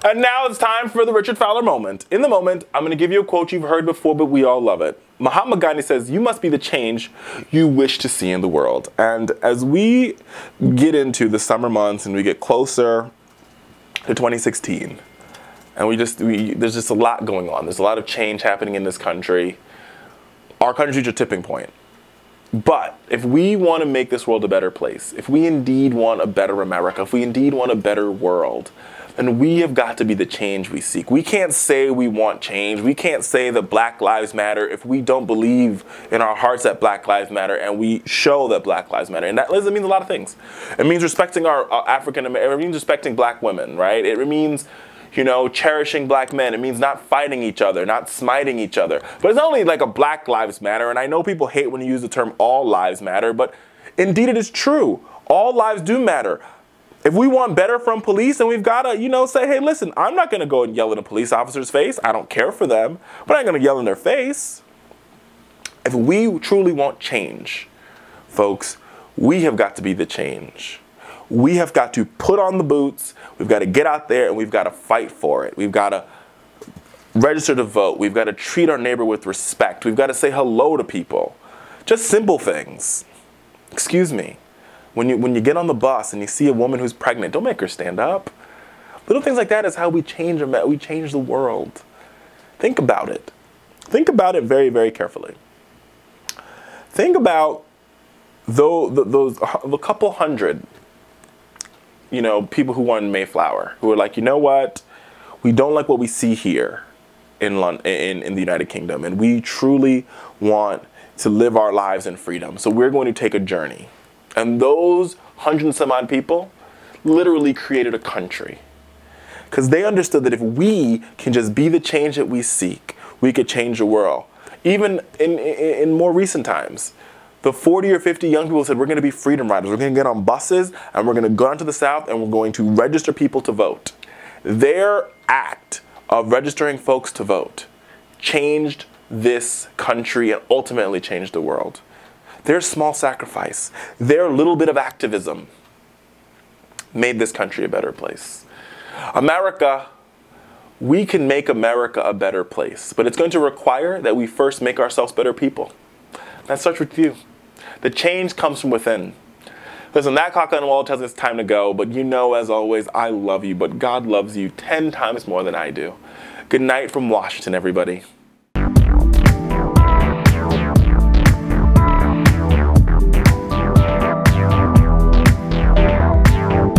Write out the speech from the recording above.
And now it's time for the Richard Fowler moment. In the moment, I'm going to give you a quote you've heard before, but we all love it. Mahatma Gandhi says, "You must be the change you wish to see in the world." And as we get into the summer months and we get closer to 2016, and there's just a lot going on. There's a lot of change happening in this country. Our country's a tipping point. But if we want to make this world a better place, if we indeed want a better America, if we indeed want a better world, then we have got to be the change we seek. We can't say we want change. We can't say that Black Lives Matter if we don't believe in our hearts that Black Lives Matter and we show that Black Lives Matter. And that means a lot of things. It means respecting our African American, it means respecting Black women, right? It means, you know, cherishing Black men. It means not fighting each other, not smiting each other. But it's not only like a Black Lives Matter, and I know people hate when you use the term all lives matter, but indeed it is true. All lives do matter. If we want better from police, then we've got to, you know, say, hey, listen, I'm not going to go and yell in a police officer's face. I don't care for them, but I'm going to yell in their face. If we truly want change, folks, we have got to be the change. We have got to put on the boots. We've got to get out there and we've got to fight for it. We've got to register to vote. We've got to treat our neighbor with respect. We've got to say hello to people. Just simple things. Excuse me. When you get on the bus and you see a woman who's pregnant, don't make her stand up. Little things like that is how we change the world. Think about it. Think about it very, very carefully. Think about those a couple hundred, you know, people who won Mayflower, who are like, you know what, we don't like what we see here in the United Kingdom, and we truly want to live our lives in freedom. So we're going to take a journey. And those 100 and some odd people literally created a country. Because they understood that if we can just be the change that we seek, we could change the world. Even in more recent times, the 40 or 50 young people said, we're going to be freedom riders. We're going to get on buses and we're going to go down to the South and we're going to register people to vote. Their act of registering folks to vote changed this country and ultimately changed the world. Their small sacrifice, their little bit of activism made this country a better place. America, we can make America a better place, but it's going to require that we first make ourselves better people. That starts with you. The change comes from within. Listen, that clock on the wall tells us it's time to go, but you know, as always, I love you, but God loves you 10 times more than I do. Good night from Washington, everybody.